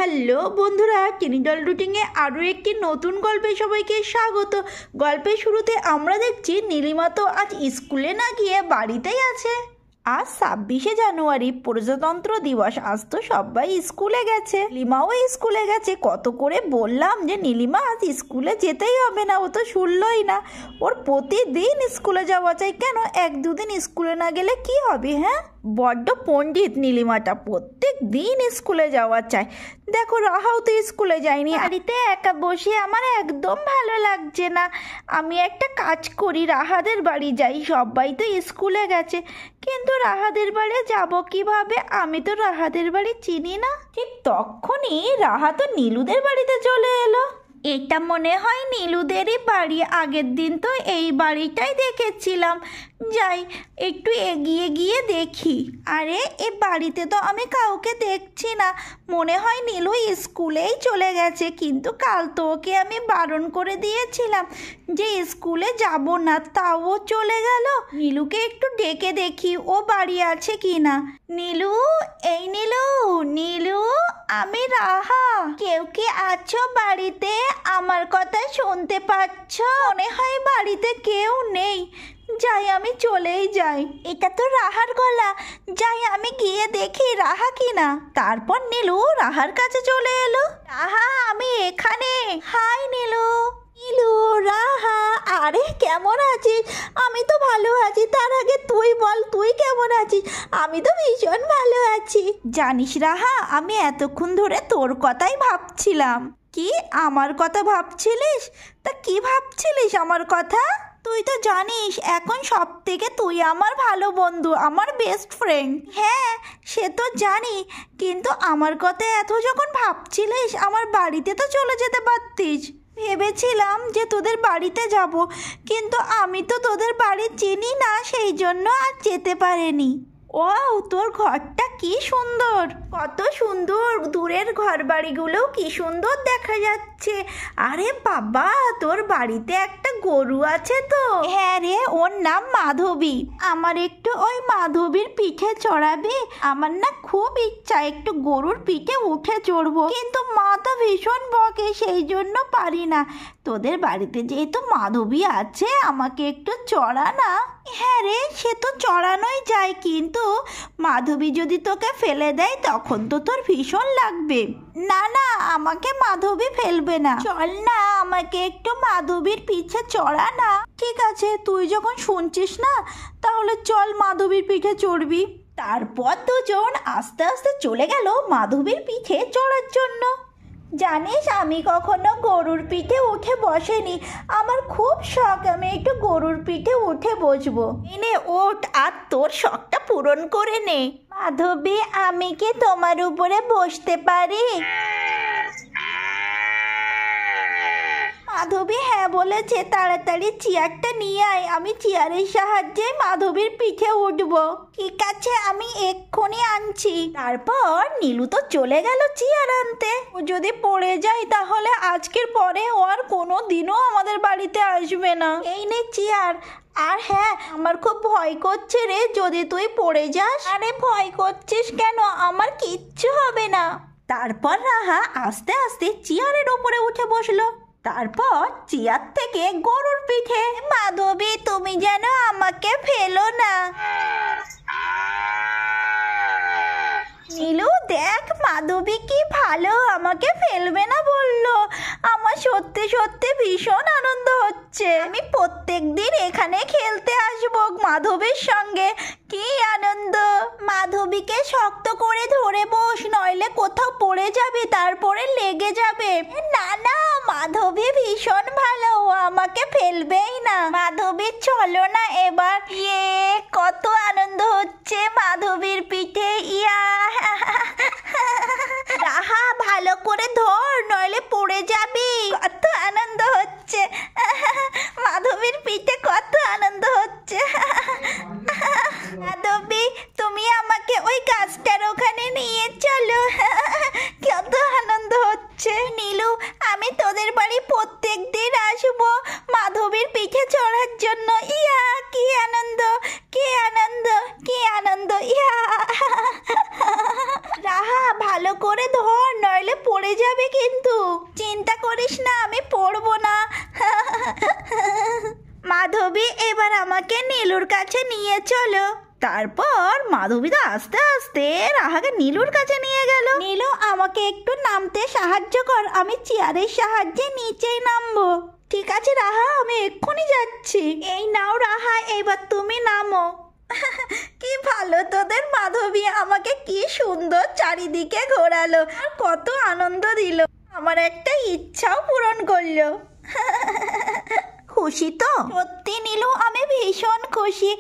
Hello বন্ধুরা, টেনিডল রুটিনে আরও একটি নতুন গল্পে সবাইকে স্বাগত। গল্পের শুরুতে আমরা দেখছি নীলিমা তো আজ স্কুলে না গিয়ে বাড়িতেই আছে। আজ 26শে জানুয়ারি, প্রজাতন্ত্র দিবস। আজ তো সবাই স্কুলে গেছে, নীলিমাও স্কুলে গেছে। কত করে বললাম যে নীলিমা আজ স্কুলে যেতেই হবে না, ও তো শুনলই না। ওর প্রতিদিন স্কুলে যাওয়া চাই, কেন এক দুদিন স্কুলে না গেলে কি হবে? হ্যাঁ, বড্ড পণ্ডিত নীলিমাটা, প্রত্যেক দিন স্কুলে যাওয়া চায়। দেখো রাহাও তো স্কুলে যায়নি। বাড়িতে একা বসে আমার একদম ভালো লাগছে না। আমি একটা কাজ করি, রাহাদের বাড়ি যাই। সবাই তো স্কুলে গেছে, কিন্তু রাহাদের বাড়ি যাব কিভাবে? আমি তো রাহাদের বাড়ি চিনি না। ঠিক তখনই রাহা তো নীলুদের বাড়িতে চলে এলো। এটা মনে হয় নীলুদেরই বাড়ি। আগের দিন তো এই বাড়িটাই দেখেছিলাম। যাই একটু এগিয়ে গিয়ে দেখি। আরে এ বাড়িতে তো আমি কাউকে দেখছি না। মনে হয় নীলু স্কুলেই চলে গেছে, কিন্তু কাল তো ওকে আমি বারণ করে দিয়েছিলাম যে স্কুলে যাব না, তাও চলে গেল। নীলুকে একটু ডেকে দেখি ও বাড়ি আছে কি না। নীলু, এই নীলু, নীলু, আমি রাহা। কেউ কি আছো বাড়িতে? আমার কথা শুনতে পাচ্ছ? মনে হয় বাড়িতে কেউ নেই। যাই, আমি চলেই যাই। এটা তো রাহার গলা। যাই আমি গিয়ে দেখি রাহা কিনা। তারপর নীলু রাহার কাছে চলে এলো। রাহা, আমি এখানে। হাই নীলু। নীলু, রাহা, আরে কেমন আছিস? আমি তো ভালো আছি। তার আগে তুই বল, তুই কেমন আছিস? আমি তো ভীষণ ভালো আছি। জানিস রাহা, আমি এতক্ষণ ধরে তোর কথাই ভাবছিলাম। কি আমার কথা ভাবছিলিস? তা কি ভাবছিলিস আমার কথা? তুই তো জানিস এখন সব থেকে তুই আমার ভালো বন্ধু, আমার বেস্ট ফ্রেন্ড। হ্যাঁ, সে তো জানি, কিন্তু আমার কথা এত যখন ভাবছিলিস আমার বাড়িতে তো চলে যেতে পারতিস। ভেবেছিলাম যে তোদের বাড়িতে যাব, কিন্তু আমি তো তোদের বাড়ি চিনি না, সেই জন্য আর যেতে পারিনি। ওয়াও, তোর ঘরটা কি সুন্দর! কত সুন্দর! দূরের ঘর বাড়িগুলো কি সুন্দর দেখা যাচ্ছে। আরে বাবা, তোর বাড়িতে একটা গরু আছে তো? হ্যাঁ রে, ওর নাম মাধবী। আমার একটু ওই মাধবীর পিঠে চড়াবি? আমার না খুব ইচ্ছা একটু গরুর পিঠে উঠে চড়বো, কিন্তু মা তো ভীষণ বকে, সেই জন্য পারি না। তোদের বাড়িতে যেহেতু মাধবী আছে, আমাকে একটু চড়া না। হ্যাঁ রে, সে তো চড়ানোই যায়, কিন্তু মাধবী যদি তোকে ফেলে দেয় তখন তো তোর ভীষণ লাগবে। না না, আমাকে মাধবী ফেলবে না। চল না, আমাকে একটু মাধবীর পিঠে চড়া না। ঠিক আছে, তুই যখন শুনছিস না, তাহলে চল মাধবীর পিঠে চড়বি। তারপর দুজন আস্তে আস্তে চলে গেল মাধবীর পিঠে চড়ার জন্য। জানিস, আমি কখনো গরুর পিঠে উঠে বসেনি। আমার খুব শখ, আমি একটু গরুর পিঠে উঠে বসবো। এনে ওঠ আর তোর শখটা পূরণ করে নে। মাধবী, আমি কি তোমার উপরে বসতে পারি? মাধবী হ্যাঁ বলেছে। তাড়াতাড়ি চেয়ারটা নিয়ে আয়, আমি চেয়ারের সাহায্যে মাধবীর পিঠে উঠবো। ঠিক আছে, আমি এক্ষুনি আনছি। তারপর নীলু তো চলে গেল চেয়ার আনতে। ও যদি পড়ে যায় তাহলে আজকের পরে ও আর কোনো দিনও আমাদের বাড়িতে আসবে না। এই নে চেয়ার। আর হ্যাঁ, আমার খুব ভয় করছে রে, যদি তুই পড়ে যাস। আরে ভয় করছিস কেন? আমার কিচ্ছু হবে না। তারপর রাহা আস্তে আস্তে চেয়ারের উপরে উঠে বসলো। তারপর চেয়ার থেকে গরুর পিঠে। মাধবী, তুমি যেন আমাকে ফেলো না। নীলু দেখ, মাধবী কি ভালো, আমাকে ফেলবে না বললো। আমার সত্যি সত্যি ভীষণ আনন্দ হচ্ছে। আমি প্রত্যেক দিন এখানে খেলতে আসবো মাধবীর সঙ্গে। কি আনন্দ! মাধবীকে শক্ত করে ধরে বস, নইলে কোথাও পড়ে যাবে, তারপরে লেগে যাবে। না না, মাধবী ভীষণ ভালো, ও আমাকে ফেলবেই না। মাধবী চলো না এবার। ইয়ে, কত আনন্দ হচ্ছে মাধবীর পিঠে। ইয়া রাহা, ভালো করে ধর, নইলে পড়ে যাবি। কত আনন্দ হচ্ছে মাধবীর পিঠে, কত আনন্দ হচ্ছে। মাধবী, তুমি আমাকে ওই গাছটার ওখানে নিয়ে চলো। কত আনন্দ হচ্ছে। নীলু, আমি তোদের বাড়ি প্রত্যেক দিন আসবো মাধবীর পিঠে চড়ার জন্য। ইয়া, কি আনন্দ, কি আনন্দ, কি আনন্দ। ইয়া রাহা, ভালো করে ধর, নইলে পড়ে যাবে কিন্তু। চিন্তা করিস না, আমি পড়বো না। মাধবী, এবার আমাকে নীলুর কাছে নিয়ে চলো। তারপর মাধবীদা আস্তে আস্তে রাহাকে নীলুর কাছে নিয়ে গেল। নীলু, আমাকে একটু নামতে সাহায্য কর, আমি চেয়ারের সাহায্যে নিচেই নামবো। ঠিক আছে রাহা, আমি এক্ষুনি যাচ্ছি। এই নাও রাহা, এবার তুমি নামো। কি ভালো তোদের মাধবী, আমাকে কি সুন্দর চারিদিকে ঘোরালো আর কত আনন্দ দিল, আমার একটা ইচ্ছাও পূরণ করলো। খুশি তো? সত্যি নীলু, আমি ভীষণ খুশি।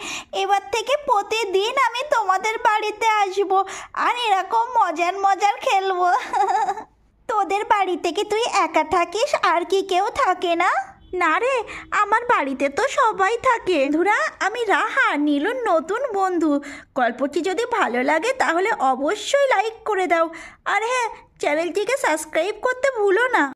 এবার থেকে প্রতিদিন আমি তোমাদের বাড়িতে আসবো আর এরকম মজার মজার খেলবো। তোদের বাড়িতে কি তুই একা থাকিস, আর কি কেউ থাকে না? না রে, আমার বাড়িতে তো সবাই থাকে। বন্ধুরা, আমি রাহা, নীলুর নতুন বন্ধু। গল্পটি যদি ভালো লাগে তাহলে অবশ্যই লাইক করে দাও, আর হ্যাঁ, চ্যানেলটিকে সাবস্ক্রাইব করতে ভুলো না।